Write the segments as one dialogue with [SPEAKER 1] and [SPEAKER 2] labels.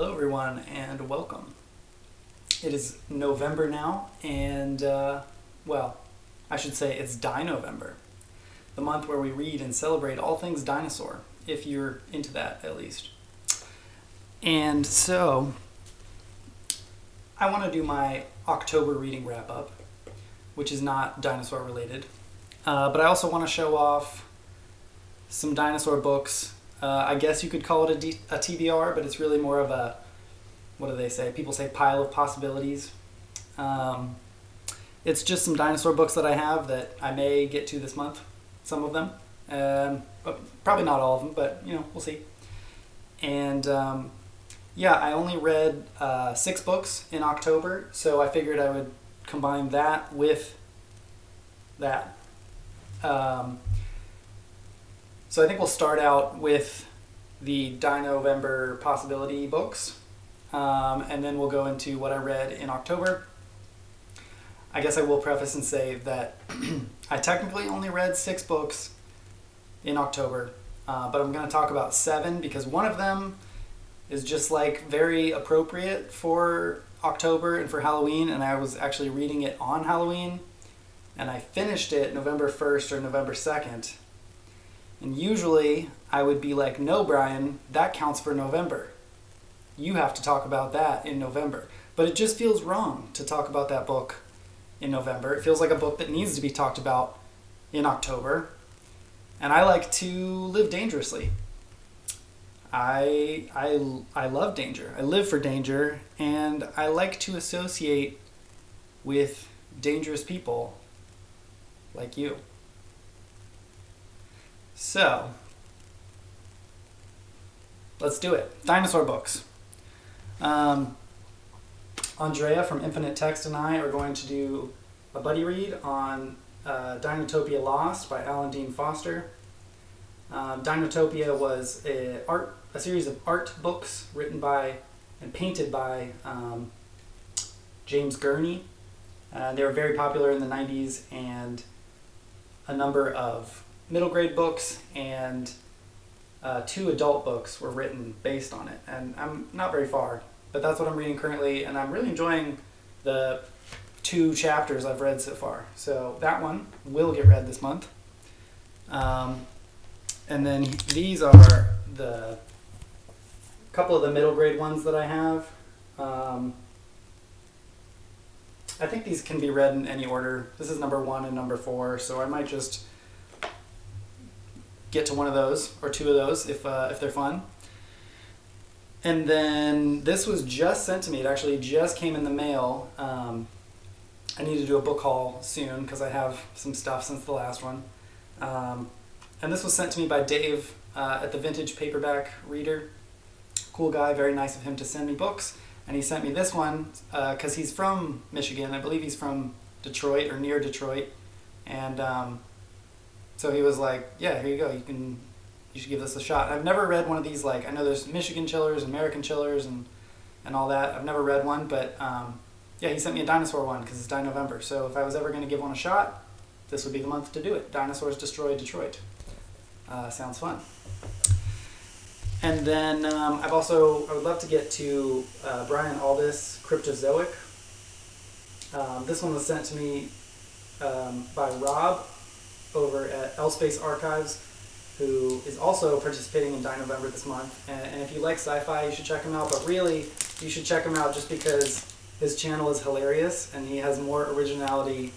[SPEAKER 1] Hello everyone and welcome. It is November now and well, I should say it's DINOvember, the month where we read and celebrate all things dinosaur, if you're into that at least. And so I want to do my October reading wrap up, which is not dinosaur related, but I also want to show off some dinosaur books. I guess you could call it a TBR, but it's really more of a, what do they say? People say pile of possibilities. It's just some dinosaur books that I have that I may get to this month, some of them. But probably not all of them, but we'll see. And yeah, I only read 6 books in October, so I figured I would combine that with that. So I think we'll start out with the DINOvember possibility books, and then we'll go into what I read in October. I guess I will preface and say that I technically only read 6 books in October, but I'm going to talk about 7 because one of them is just like very appropriate for October and for Halloween, and I was actually reading it on Halloween, and I finished it November 1st or November 2nd. And usually I would be like, no, Brian, that counts for November. You have to talk about that in November. But it just feels wrong to talk about that book in November. It feels like a book that needs to be talked about in October. And I like to live dangerously. I love danger. I live for danger. And I like to associate with dangerous people like you. So, let's do it. Dinosaur books. Andrea from Infinite Text and I are going to do a buddy read on Dinotopia Lost by Alan Dean Foster. Dinotopia was a series of art books written by and painted by James Gurney. They were very popular in the 90s, and a number of middle grade books and 2 adult books were written based on it. And I'm not very far, but that's what I'm reading currently, and I'm really enjoying the 2 chapters I've read so far. So that one will get read this month. And then these are the couple of the middle grade ones that I have. I think these can be read in any order. This is number 1 and number 4, so I might just get to one of those or 2 of those if they're fun. And then this was just sent to me. It actually just came in the mail. I need to do a book haul soon because I have some stuff since the last one. And this was sent to me by Dave at the Vintage Paperback Reader. Cool guy, very nice of him to send me books. And he sent me this one because he's from Michigan. I believe he's from Detroit or near Detroit. And so he was like, yeah, here you go. You should give this a shot. I've never read one of these. Like, I know there's Michigan chillers, American chillers, and all that. I've never read one, but yeah, he sent me a dinosaur one because it's DINOvember. So if I was ever going to give one a shot, this would be the month to do it. Dinosaurs Destroy Detroit. Sounds fun. And then I would love to get to Brian Aldiss' Cryptozoic. This one was sent to me by Rob over at SpaceArchives, who is also participating in DINOvember this month. And if you like sci-fi, you should check him out. But really, you should check him out just because his channel is hilarious and he has more originality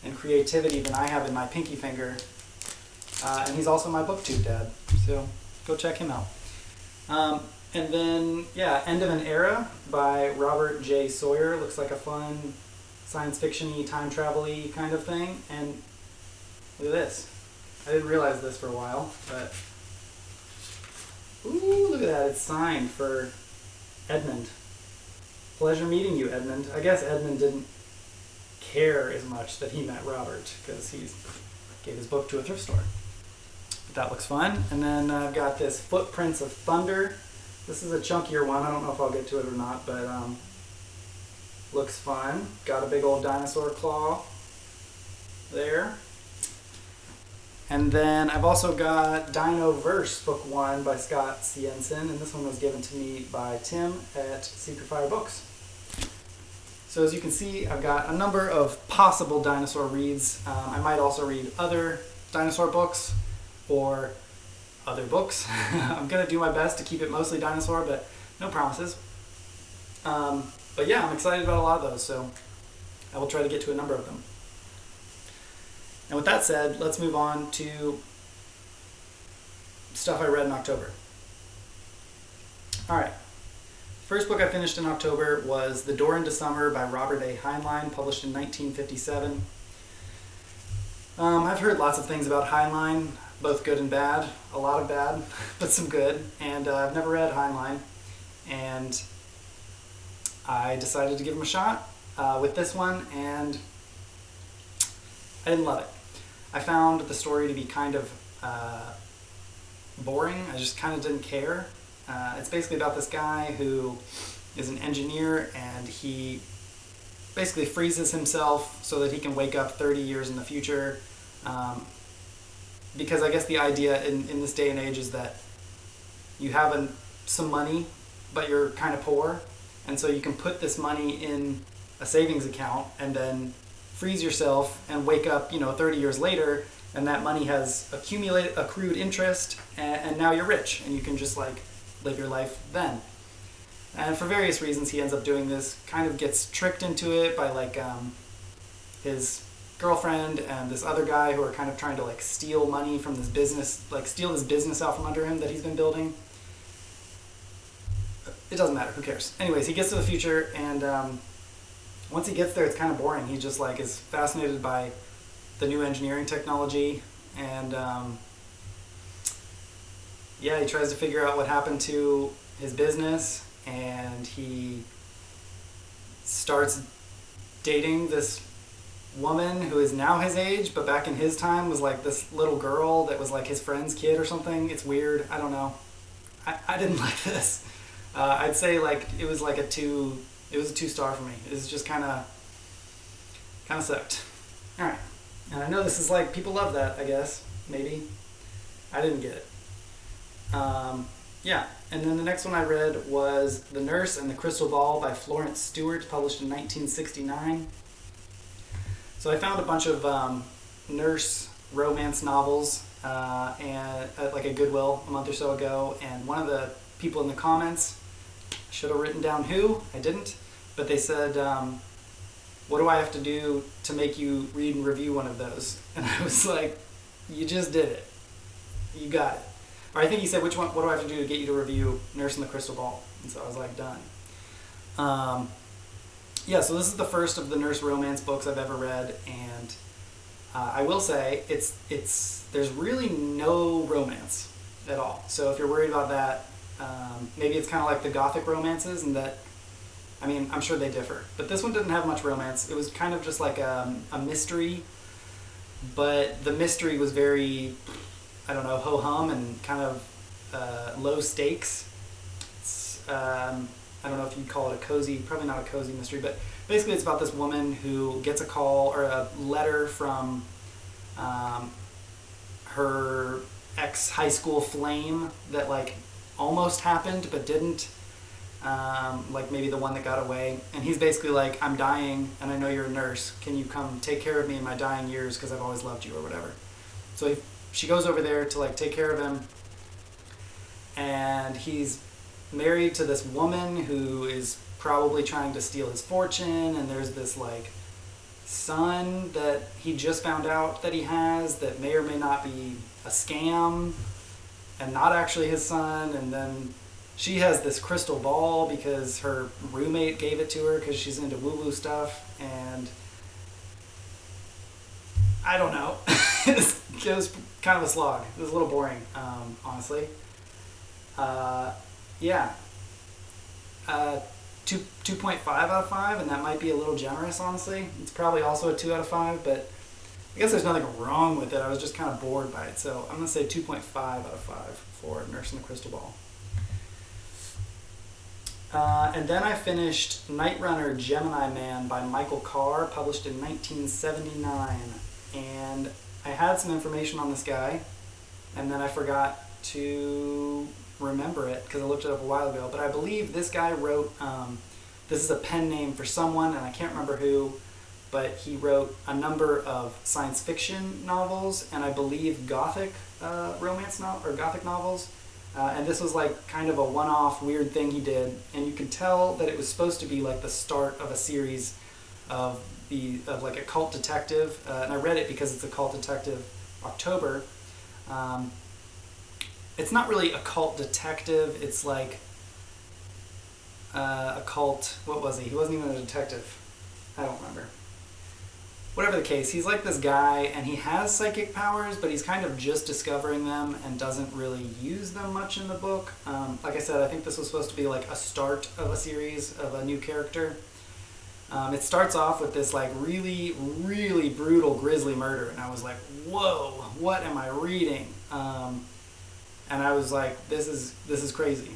[SPEAKER 1] and creativity than I have in my pinky finger. And he's also my booktube dad. So go check him out. And then, yeah, End of an Era by Robert J. Sawyer. Looks like a fun science fiction-y, time travel-y kind of thing. And look at this. I didn't realize this for a while, but ooh, look at that. It's signed for Edmund. Pleasure meeting you, Edmund. I guess Edmund didn't care as much that he met Robert because he gave his book to a thrift store. But that looks fun. And then I've got this Footprints of Thunder. This is a chunkier one. I don't know if I'll get to it or not, but looks fun. Got a big old dinosaur claw there. And then I've also got DINOverse Book 1 by Scott Cienson, and this one was given to me by Tim at Secret Fire Books. So as you can see, I've got a number of possible dinosaur reads. I might also read other dinosaur books or other books. I'm going to do my best to keep it mostly dinosaur, but no promises. But yeah, I'm excited about a lot of those, so I will try to get to a number of them. And with that said, let's move on to stuff I read in October. All right. First book I finished in October was The Door into Summer by Robert A. Heinlein, published in 1957. I've heard lots of things about Heinlein, both good and bad. A lot of bad, but some good. And I've never read Heinlein. And I decided to give him a shot with this one, and I didn't love it. I found the story to be kind of boring. I just kind of didn't care. It's basically about this guy who is an engineer, and he basically freezes himself so that he can wake up 30 years in the future. Because I guess the idea in this day and age is that you have some money, but you're kind of poor, and so you can put this money in a savings account and then freeze yourself and wake up, 30 years later, and that money has accrued interest, and now you're rich, and you can just live your life then. And for various reasons, he ends up doing this, kind of gets tricked into it by his girlfriend and this other guy who are kind of trying to steal money from this business, steal this business out from under him that he's been building. It doesn't matter, who cares? Anyways, he gets to the future, and once he gets there, it's kind of boring. He just is fascinated by the new engineering technology, and he tries to figure out what happened to his business, and he starts dating this woman who is now his age, but back in his time was this little girl that was his friend's kid or something. It's weird. I don't know. I didn't like this. I'd say it was a 2. It was a 2-star for me. It was just kind of sucked. All right. And I know this is people love that, I guess. Maybe. I didn't get it. And then the next one I read was The Nurse and the Crystal Ball by Florence Stewart, published in 1969. So I found a bunch of nurse romance novels and at a Goodwill a month or so ago, and one of the people in the comments, should have written down who, I didn't, but they said, what do I have to do to make you read and review one of those? And I was like, you just did it. You got it. Or I think he said, what do I have to do to get you to review Nurse and the Crystal Ball? And so I was done. So this is the first of the nurse romance books I've ever read, and I will say there's really no romance at all. So if you're worried about that, maybe it's kind of like the Gothic romances, and that, I'm sure they differ. But this one didn't have much romance. It was kind of just a mystery, but the mystery was very, ho-hum and kind of low stakes. It's, I don't know if you'd call it a cozy, probably not a cozy mystery, but basically it's about this woman who gets a call or a letter from her ex-high school flame that almost happened but didn't, maybe the one that got away, and he's basically I'm dying and I know you're a nurse, can you come take care of me in my dying years because I've always loved you or whatever. So she goes over there to take care of him, and he's married to this woman who is probably trying to steal his fortune, and there's this son that he just found out that he has that may or may not be a scam and not actually his son, and then she has this crystal ball because her roommate gave it to her because she's into woo-woo stuff, and I don't know. It was kind of a slog. It was a little boring, honestly. 2.5 out of 5, and that might be a little generous, honestly. It's probably also a 2 out of 5, but I guess there's nothing wrong with it. I was just kind of bored by it, so I'm going to say 2.5 out of 5 for Nurse and the Crystal Ball. And then I finished Night Runner Gemini Man by Michael Carr, published in 1979. And I had some information on this guy, and then I forgot to remember it because I looked it up a while ago. But I believe this guy wrote, this is a pen name for someone, and I can't remember who, but he wrote a number of science fiction novels, and I believe Gothic Gothic novels. And this was like kind of a one-off weird thing he did, and you can tell that it was supposed to be like the start of a series of like a cult detective. And I read it because it's a cult detective October. It's not really a cult detective. It's like a cult. What was he? He wasn't even a detective. I don't remember. Whatever the case, he's like this guy, and he has psychic powers, but he's kind of just discovering them and doesn't really use them much in the book. Like I said, I think this was supposed to be like a start of a series of a new character. It starts off with this like really, really brutal, grisly murder, and I was like, whoa, what am I reading? And I was like, this is crazy.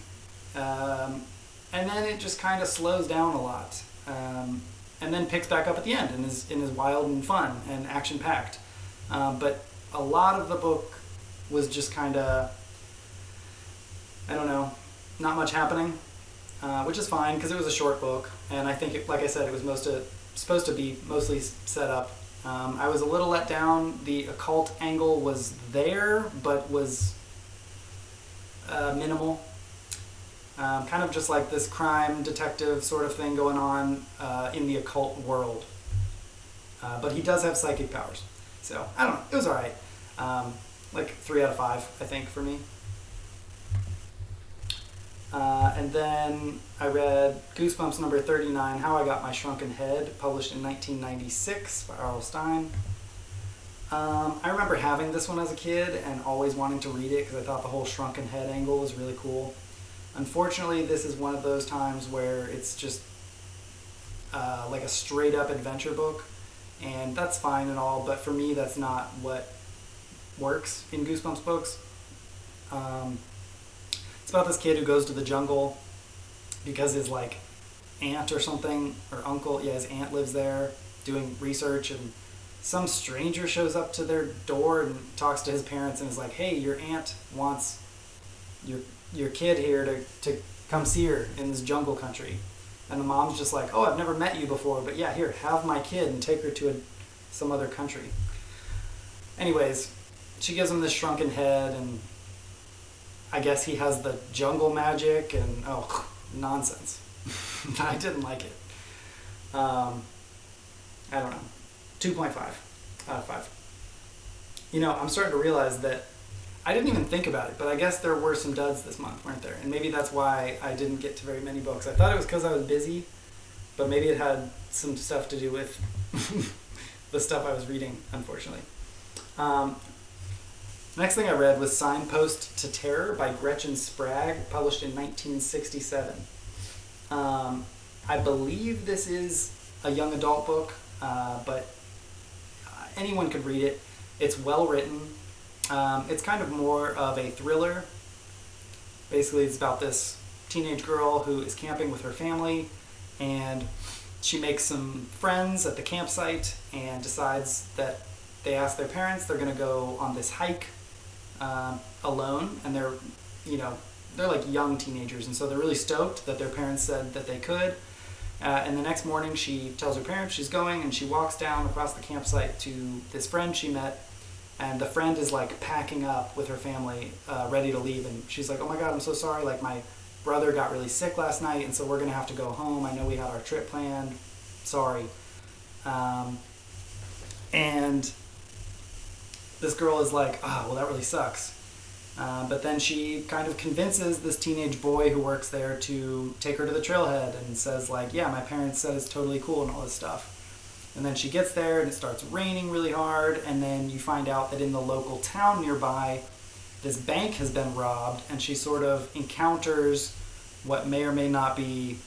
[SPEAKER 1] And then it just kind of slows down a lot. And then picks back up at the end and is wild and fun and action-packed. But a lot of the book was just kind of, I don't know, not much happening, which is fine because it was a short book, and I think, like I said, it was supposed to be mostly set up. I was a little let down. The occult angle was there, but was minimal. Kind of just like this crime detective sort of thing going on in the occult world. But he does have psychic powers. So, I don't know. It was alright. Like 3 out of 5, I think, for me. And then I read Goosebumps number 39, How I Got My Shrunken Head, published in 1996 by R.L. Stine. I remember having this one as a kid and always wanting to read it because I thought the whole shrunken head angle was really cool. Unfortunately, this is one of those times where it's just like a straight-up adventure book, and that's fine and all, but for me, that's not what works in Goosebumps books. It's about this kid who goes to the jungle because his like aunt or something, or uncle, yeah, his aunt lives there doing research, and some stranger shows up to their door and talks to his parents and is like, hey, your aunt wants your kid here to come see her in this jungle country. And the mom's just like, oh, I've never met you before, but yeah, here, have my kid and take her to some other country. Anyways, she gives him this shrunken head, and I guess he has the jungle magic, and nonsense. I didn't like it. I don't know. 2.5 out of 5. You know, I'm starting to realize that I didn't even think about it, but I guess there were some duds this month, weren't there? And maybe that's why I didn't get to very many books. I thought it was because I was busy, but maybe it had some stuff to do with the stuff I was reading, unfortunately. Next thing I read was Signpost to Terror by Gretchen Spragg, published in 1967. I believe this is a young adult book, but anyone could read it. It's well written. It's kind of more of a thriller. Basically, it's about this teenage girl who is camping with her family, and she makes some friends at the campsite and decides that they ask their parents they're going to go on this hike alone, and they're like young teenagers, and so they're really stoked that their parents said that they could. And the next morning, she tells her parents she's going, and she walks down across the campsite to this friend she met. And the friend is like packing up with her family, ready to leave. And she's like, oh my God, I'm so sorry. Like my brother got really sick last night, and so we're going to have to go home. I know we had our trip planned. Sorry. And this girl is like, well, that really sucks. But then she kind of convinces this teenage boy who works there to take her to the trailhead and says like, yeah, my parents said it's totally cool and all this stuff. And then she gets there and it starts raining really hard, and then you find out that in the local town nearby, this bank has been robbed, and she sort of encounters what may or may not be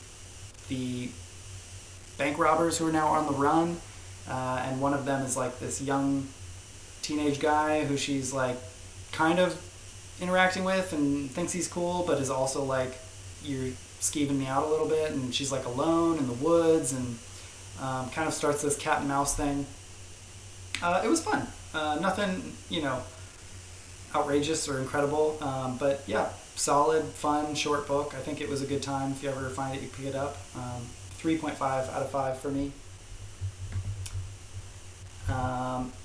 [SPEAKER 1] the bank robbers who are now on the run. And one of them is like this young teenage guy who she's like kind of interacting with and thinks he's cool, but is also like, you're skeeving me out a little bit. And she's like alone in the woods, and kind of starts this cat and mouse thing. It was fun. Nothing, outrageous or incredible, but yeah, solid, fun, short book. I think it was a good time. If you ever find it, you pick it up. 3.5 out of 5 for me.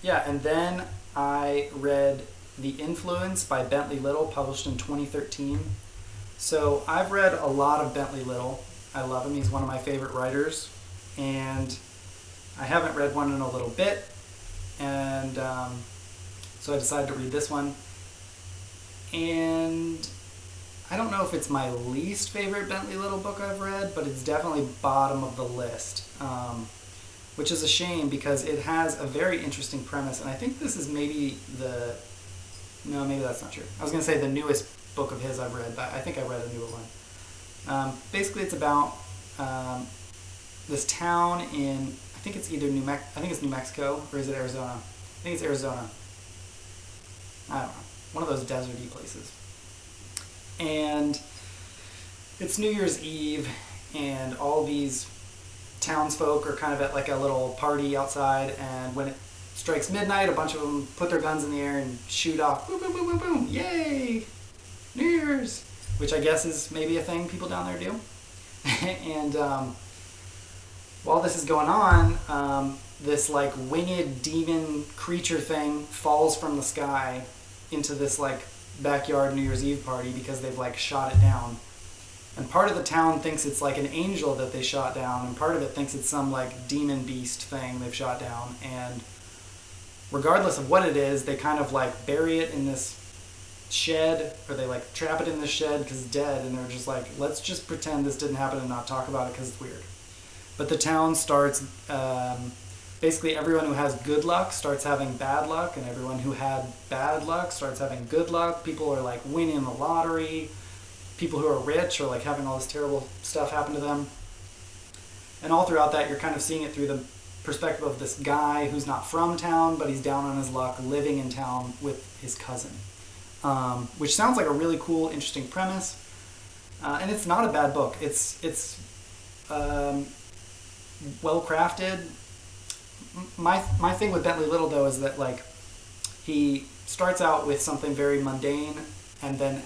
[SPEAKER 1] Yeah, and then I read The Influence by Bentley Little, published in 2013. So I've read a lot of Bentley Little. I love him. He's one of my favorite writers. And I haven't read one in a little bit. And so I decided to read this one. And I don't know if it's my least favorite Bentley Little book I've read, but it's definitely bottom of the list. Which is a shame because it has a very interesting premise. And I think this is maybe maybe that's not true. I was going to say the newest book of his I've read, but I think I read a newer one. Basically, it's about this town in, I think it's either New Mexico, or is it Arizona? I think it's Arizona. I don't know. One of those deserty places. And it's New Year's Eve, and all these townsfolk are kind of at like a little party outside, and when it strikes midnight, a bunch of them put their guns in the air and shoot off. Boom, boom, boom, boom, boom. Yay! New Year's! Which I guess is maybe a thing people down there do. And while this is going on, this like winged demon creature thing falls from the sky into this like backyard New Year's Eve party because they've like shot it down. And part of the town thinks it's like an angel that they shot down, and part of it thinks it's some like demon beast thing they've shot down. And regardless of what it is, they kind of like bury it in this shed, or they like trap it in this shed because it's dead, and they're just like, let's just pretend this didn't happen and not talk about it because it's weird. But the town starts, basically everyone who has good luck starts having bad luck, and everyone who had bad luck starts having good luck. People are like winning the lottery. People who are rich are like having all this terrible stuff happen to them. And all throughout that, you're kind of seeing it through the perspective of this guy who's not from town, but he's down on his luck living in town with his cousin. Which sounds like a really cool, interesting premise. And it's not a bad book. It's well crafted. My thing with Bentley Little, though, is that like he starts out with something very mundane and then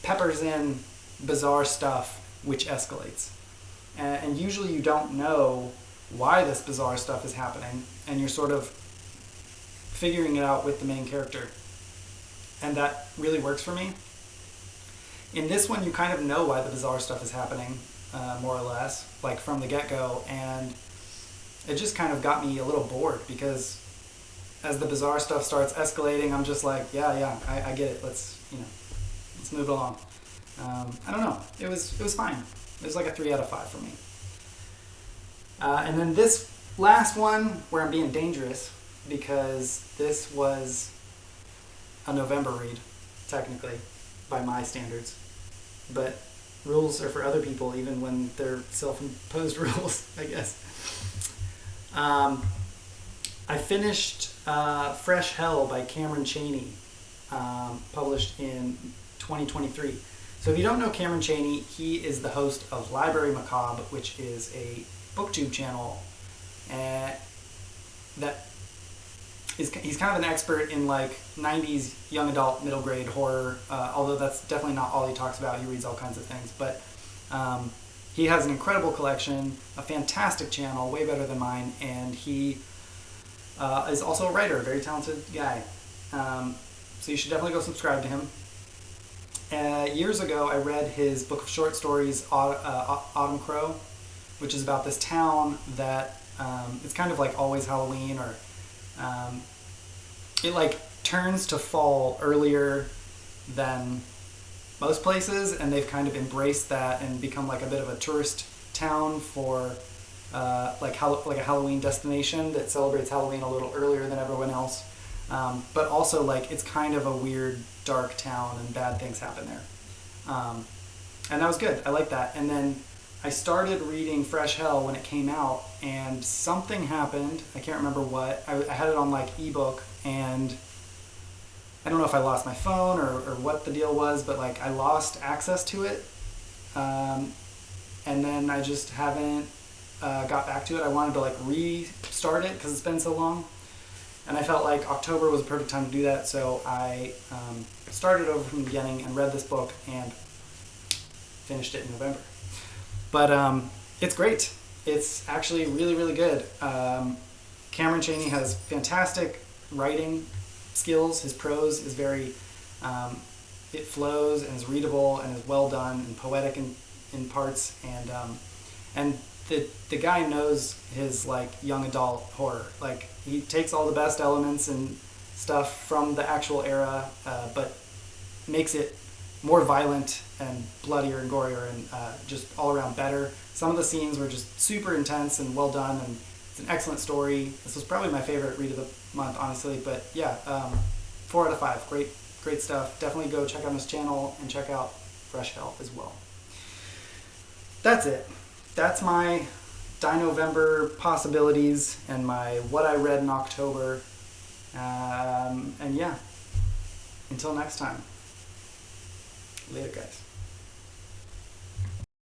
[SPEAKER 1] peppers in bizarre stuff which escalates. And usually you don't know why this bizarre stuff is happening, and you're sort of figuring it out with the main character. And that really works for me. In this one, you kind of know why the bizarre stuff is happening, more or less, like from the get-go, and it just kind of got me a little bored because as the bizarre stuff starts escalating, I'm just like, yeah, I get it. Let's move along. I don't know. It was fine. It was like a 3 out of 5 for me. And then this last one, where I'm being dangerous, because this was a November read, technically, by my standards. But rules are for other people, even when they're self-imposed rules, I guess. I finished Fresh Hell by Cameron Chaney, published in 2023. So if you don't know Cameron Chaney, he is the host of Library Macabre, which is a booktube channel he's kind of an expert in like 90s young adult middle grade horror, although that's definitely not all he talks about. He reads all kinds of things, but he has an incredible collection, a fantastic channel, way better than mine, and he is also a writer, a very talented guy. So you should definitely go subscribe to him. Years ago, I read his book of short stories, Autumn Crow, which is about this town that it's kind of like Always Halloween, or it like turns to fall earlier than most places, and they've kind of embraced that and become like a bit of a tourist town for like a Halloween destination that celebrates Halloween a little earlier than everyone else. But also like it's kind of a weird, dark town, and bad things happen there. And that was good. I like that. And then I started reading Fresh Hell when it came out, and something happened. I can't remember what. I had it on like ebook, and I don't know if I lost my phone or what the deal was, but like I lost access to it. And then I just haven't got back to it. I wanted to like restart it because it's been so long. And I felt like October was a perfect time to do that, so I started over from the beginning and read this book and finished it in November. But it's great. It's actually really, really good. Cameron Chaney has fantastic writing skills. His prose is very, it flows and is readable and is well done and poetic in parts. And the guy knows his like young adult horror. Like he takes all the best elements and stuff from the actual era, but makes it more violent and bloodier and gorier and just all around better. Some of the scenes were just super intense and well done, and it's an excellent story. This was probably my favorite read of the month, honestly. But yeah, 4 out of 5. Great stuff. Definitely go check out his channel and check out Fresh Hell as well. That's it. That's my DINOvember possibilities and my what I read in October. And yeah, until next time. Later, guys.